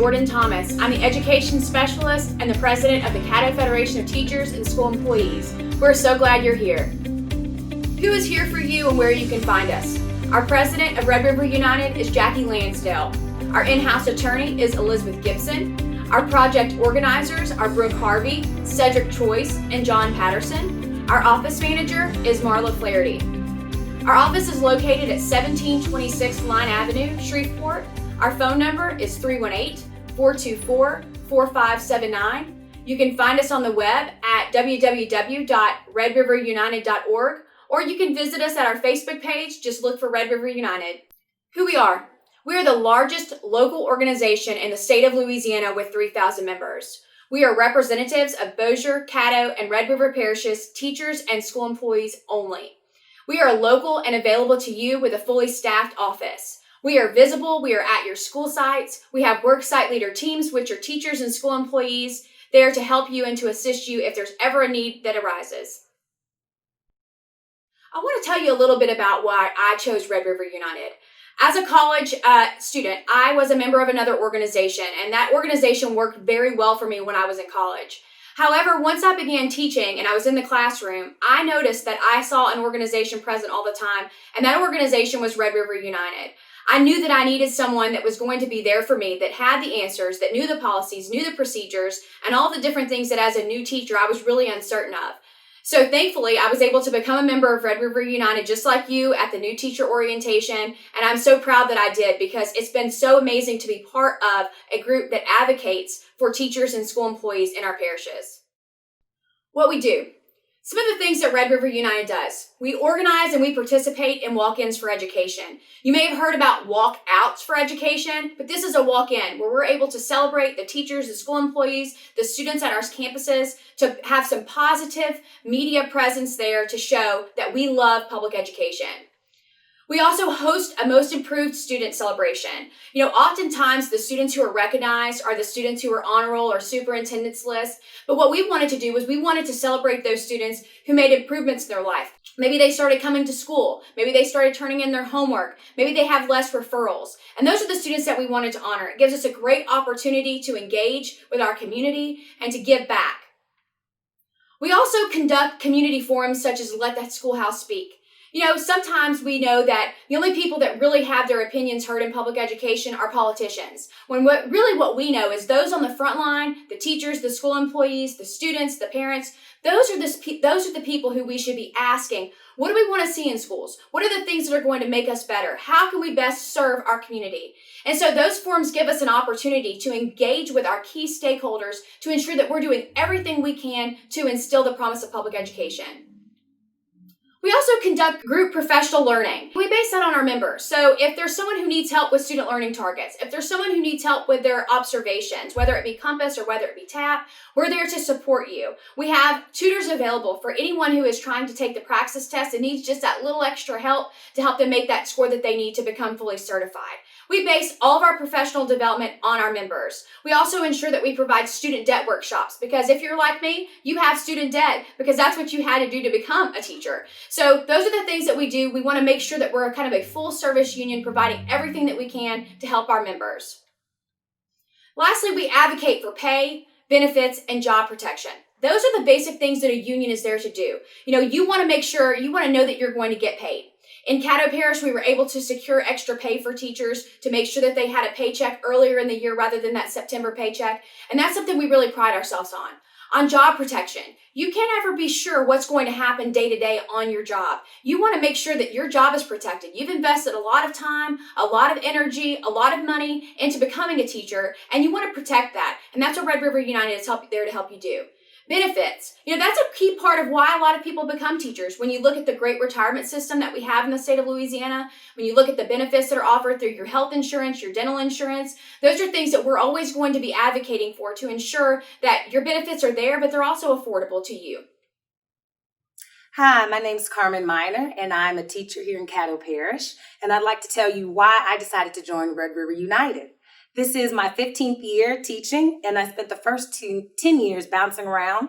Jordan Thomas. I'm the Education Specialist and the President of the Caddo Federation of Teachers and School Employees. We're so glad you're here. Who is here for you and where you can find us? Our President of Red River United is Jacky Lansdale. Our in-house attorney is Elizabeth Gibson. Our project organizers are Brooke Harvey, Cedric Choice, and John Patterson. Our office manager is Marla Flaherty. Our office is located at 1726 Line Avenue, Shreveport. Our phone number is 318-424-4579. You can find us on the web at www.redriverunited.org, or you can visit us at our Facebook page. Just look for Red River United. Who we are. We are the largest local organization in the state of Louisiana with 3,000 members. We are representatives of Bossier, Caddo, and Red River parishes, teachers, and school employees only. We are local and available to you with a fully staffed office. We are visible. We are at your school sites. We have work site leader teams, which are teachers and school employees, there to help you and to assist you if there's ever a need that arises. I want to tell you a little bit about why I chose Red River United. As a college student, I was a member of another organization, and that organization worked very well for me when I was in college. However, once I began teaching and I was in the classroom, I noticed that I saw an organization present all the time, and that organization was Red River United. I knew that I needed someone that was going to be there for me, that had the answers, that knew the policies, knew the procedures, and all the different things that as a new teacher I was really uncertain of. So thankfully, I was able to become a member of Red River United just like you at the new teacher orientation, and I'm so proud that I did because it's been so amazing to be part of a group that advocates for teachers and school employees in our parishes. What we do. Some of the things that Red River United does. We organize and we participate in walk-ins for education. You may have heard about walk-outs for education, but this is a walk-in where we're able to celebrate the teachers, the school employees, the students at our campuses, to have some positive media presence there to show that we love public education. We also host a Most Improved Student celebration. Oftentimes the students who are recognized are the students who are honor roll or superintendent's list. But what we wanted to do was we wanted to celebrate those students who made improvements in their life. Maybe they started coming to school. Maybe they started turning in their homework. Maybe they have less referrals. And those are the students that we wanted to honor. It gives us a great opportunity to engage with our community and to give back. We also conduct community forums such as Let the Schoolhouse Speak. Sometimes we know that the only people that really have their opinions heard in public education are politicians. When what we know is those on the front line, the teachers, the school employees, the students, the parents, those are the people who we should be asking, what do we want to see in schools? What are the things that are going to make us better? How can we best serve our community? And so those forums give us an opportunity to engage with our key stakeholders to ensure that we're doing everything we can to instill the promise of public education. We also conduct group professional learning. We base that on our members. So if there's someone who needs help with student learning targets, if there's someone who needs help with their observations, whether it be Compass or whether it be TAP, we're there to support you. We have tutors available for anyone who is trying to take the praxis test and needs just that little extra help to help them make that score that they need to become fully certified. We base all of our professional development on our members. We also ensure that we provide student debt workshops because if you're like me, you have student debt because that's what you had to do to become a teacher. So those are the things that we do. We want to make sure that we're kind of a full service union providing everything that we can to help our members. Lastly, we advocate for pay, benefits, and job protection. Those are the basic things that a union is there to do. You want to make sure, you want to know that you're going to get paid. In Caddo Parish, we were able to secure extra pay for teachers to make sure that they had a paycheck earlier in the year rather than that September paycheck. And that's something we really pride ourselves on. On job protection, you can't ever be sure what's going to happen day to day on your job. You want to make sure that your job is protected. You've invested a lot of time, a lot of energy, a lot of money into becoming a teacher, and you want to protect that. And that's what Red River United is there to help you do. Benefits. That's a key part of why a lot of people become teachers. When you look at the great retirement system that we have in the state of Louisiana, when you look at the benefits that are offered through your health insurance, your dental insurance, those are things that we're always going to be advocating for to ensure that your benefits are there, but they're also affordable to you. Hi, my name is Carmen Miner, and I'm a teacher here in Caddo Parish, and I'd like to tell you why I decided to join Red River United. This is my 15th year teaching, and I spent the first 10 years bouncing around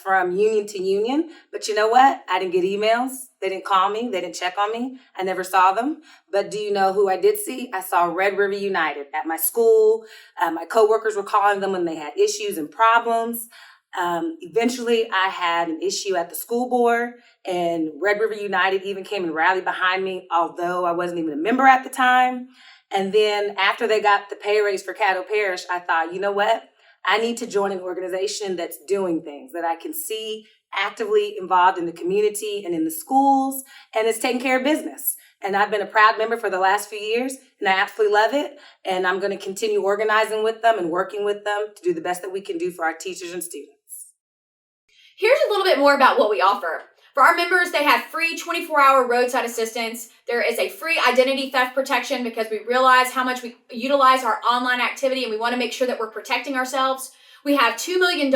from union to union. But you know what? I didn't get emails. They didn't call me. They didn't check on me. I never saw them. But do you know who I did see? I saw Red River United at my school. My coworkers were calling them when they had issues and problems. Eventually, I had an issue at the school board, and Red River United even came and rallied behind me, although I wasn't even a member at the time. And then after they got the pay raise for Caddo Parish, I thought, you know what? I need to join an organization that's doing things that I can see actively involved in the community and in the schools, and it's taking care of business. And I've been a proud member for the last few years, and I absolutely love it. And I'm going to continue organizing with them and working with them to do the best that we can do for our teachers and students. Here's a little bit more about what we offer. For our members, they have free 24-hour roadside assistance. There is a free identity theft protection because we realize how much we utilize our online activity and we want to make sure that we're protecting ourselves. We have $2 million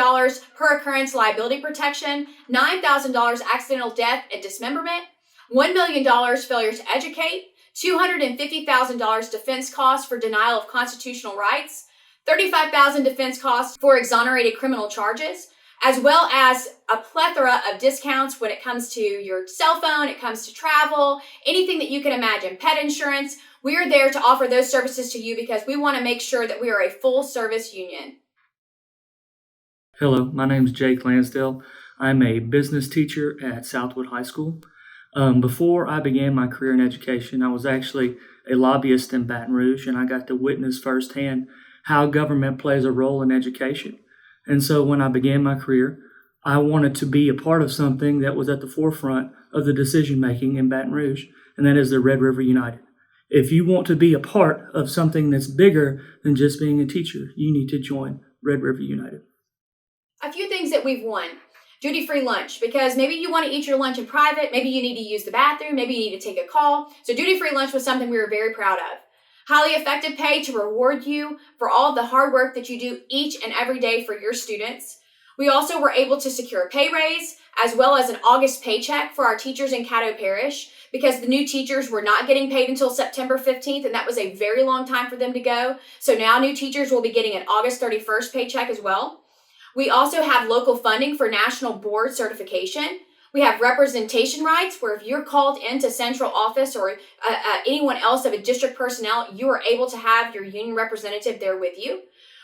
per occurrence liability protection, $9,000 accidental death and dismemberment, $1 million failure to educate, $250,000 defense costs for denial of constitutional rights, $35,000 defense costs for exonerated criminal charges, as well as a plethora of discounts when it comes to your cell phone, it comes to travel, anything that you can imagine, pet insurance. We are there to offer those services to you because we want to make sure that we are a full service union. Hello, my name is Jacky Lansdale. I'm a business teacher at Southwood High School. Before I began my career in education, I was actually a lobbyist in Baton Rouge, and I got to witness firsthand how government plays a role in education. And so when I began my career, I wanted to be a part of something that was at the forefront of the decision-making in Baton Rouge, and that is the Red River United. If you want to be a part of something that's bigger than just being a teacher, you need to join Red River United. A few things that we've won. Duty-free lunch, because maybe you want to eat your lunch in private, maybe you need to use the bathroom, maybe you need to take a call. So duty-free lunch was something we were very proud of. Highly effective pay to reward you for all the hard work that you do each and every day for your students. We also were able to secure a pay raise as well as an August paycheck for our teachers in Caddo Parish because the new teachers were not getting paid until September 15th, and that was a very long time for them to go. So now new teachers will be getting an August 31st paycheck as well. We also have local funding for national board certification. We have representation rights where if you're called into central office or anyone else of a district personnel, you are able to have your union representative there with you.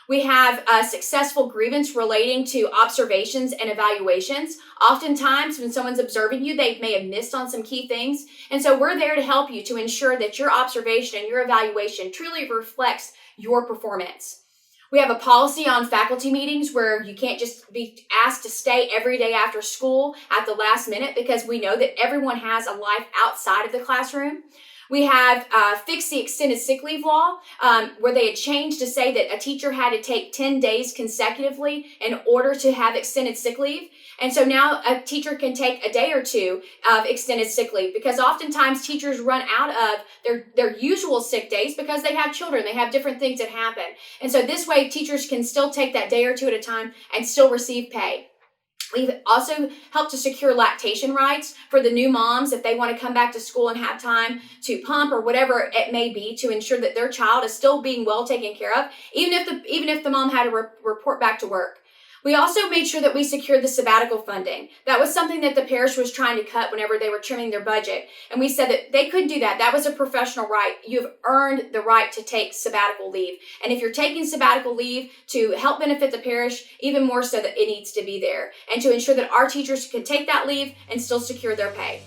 We have a successful grievance relating to observations and evaluations. Oftentimes when someone's observing you, they may have missed on some key things. And so we're there to help you to ensure that your observation and your evaluation truly reflects your performance. We have a policy on faculty meetings where you can't just be asked to stay every day after school at the last minute because we know that everyone has a life outside of the classroom. We have fixed the extended sick leave law where they had changed to say that a teacher had to take 10 days consecutively in order to have extended sick leave. And so now a teacher can take a day or two of extended sick leave because oftentimes teachers run out of their usual sick days because they have children, they have different things that happen. And so this way teachers can still take that day or two at a time and still receive pay. We've also helped to secure lactation rights for the new moms if they want to come back to school and have time to pump or whatever it may be to ensure that their child is still being well taken care of, even if the mom had to report back to work. We also made sure that we secured the sabbatical funding. That was something that the parish was trying to cut whenever they were trimming their budget. And we said that they couldn't do that. That was a professional right. You've earned the right to take sabbatical leave. And if you're taking sabbatical leave to help benefit the parish, even more so that it needs to be there. And to ensure that our teachers can take that leave and still secure their pay.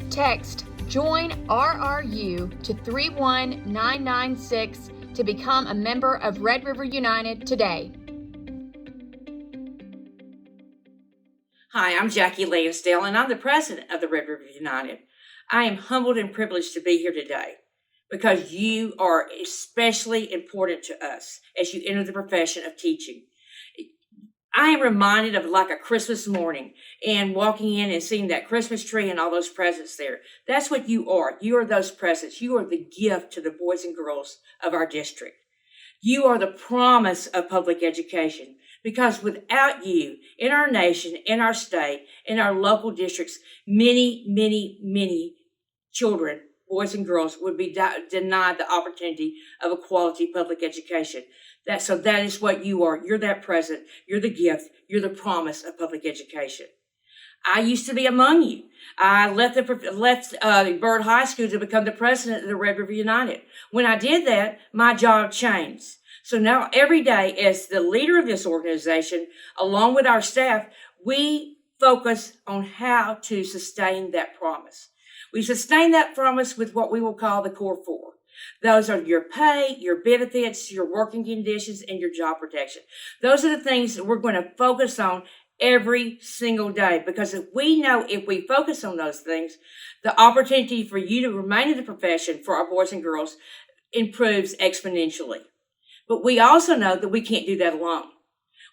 Text JOIN RRU to 31996 to become a member of Red River United today. Hi, I'm Jacky Lansdale, and I'm the president of the Red River United. I am humbled and privileged to be here today because you are especially important to us as you enter the profession of teaching. I am reminded of like a Christmas morning and walking in and seeing that Christmas tree and all those presents there. That's what you are. You are those presents. You are the gift to the boys and girls of our district. You are the promise of public education. Because without you, in our nation, in our state, in our local districts, many, many, many children boys and girls would be denied the opportunity of a quality public education. So that is what you are. You're that present. You're the gift. You're the promise of public education. I used to be among you. I left Byrd High School to become the president of the Red River United. When I did that, my job changed. So now every day, as the leader of this organization, along with our staff, we focus on how to sustain that promise. We sustain that promise with what we will call the core four. Those are your pay, your benefits, your working conditions, and your job protection. Those are the things that we're going to focus on every single day, because if we focus on those things, the opportunity for you to remain in the profession for our boys and girls improves exponentially. But we also know that we can't do that alone.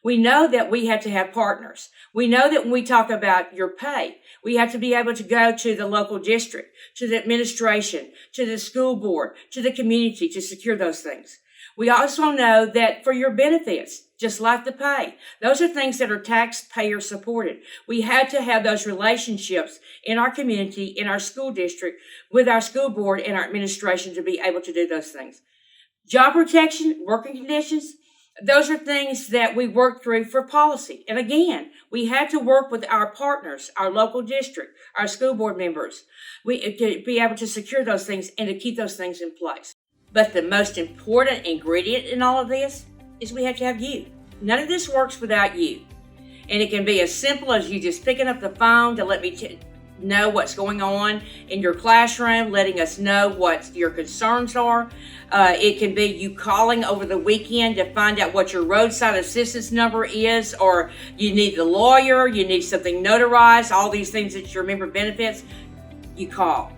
We know that we have to have partners. We know that when we talk about your pay, we have to be able to go to the local district, to the administration, to the school board, to the community to secure those things. We also know that for your benefits, just like the pay, those are things that are taxpayer supported. We have to have those relationships in our community, in our school district, with our school board and our administration to be able to do those things. Job protection, working conditions, those are things that we work through for policy. And again, we had to work with our partners, our local district, our school board members, to be able to secure those things and to keep those things in place. But the most important ingredient in all of this is we have to have you. None of this works without you. And it can be as simple as you just picking up the phone to let me know what's going on in your classroom, letting us know what your concerns are. It can be you calling over the weekend to find out what your roadside assistance number is, or you need the lawyer, you need something notarized, all these things that you remember benefits, you call.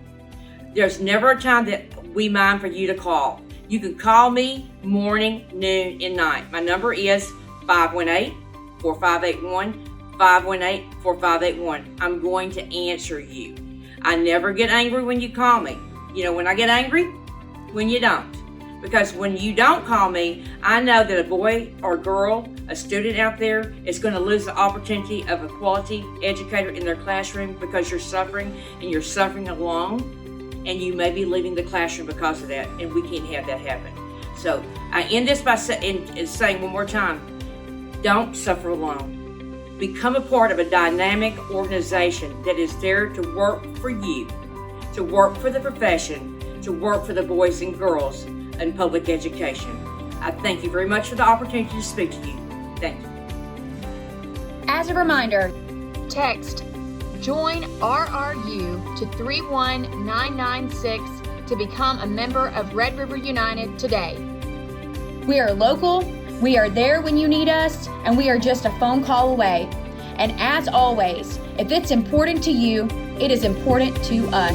There's never a time that we mind for you to call. You can call me morning, noon, and night. My number is 518-4581. 518-4581. I'm going to answer you. I never get angry when you call me. You know when I get angry? When you don't. Because when you don't call me, I know that a boy or girl, a student out there, is going to lose the opportunity of a quality educator in their classroom because you're suffering, and you're suffering alone, and you may be leaving the classroom because of that, and we can't have that happen. So I end this by saying one more time, don't suffer alone. Become a part of a dynamic organization that is there to work for you, to work for the profession, to work for the boys and girls in public education. I thank you very much for the opportunity to speak to you. Thank you. As a reminder, text JOIN RRU to 31996 to become a member of Red River United today. We are local, we are there when you need us, and we are just a phone call away. And as always, if it's important to you, it is important to us.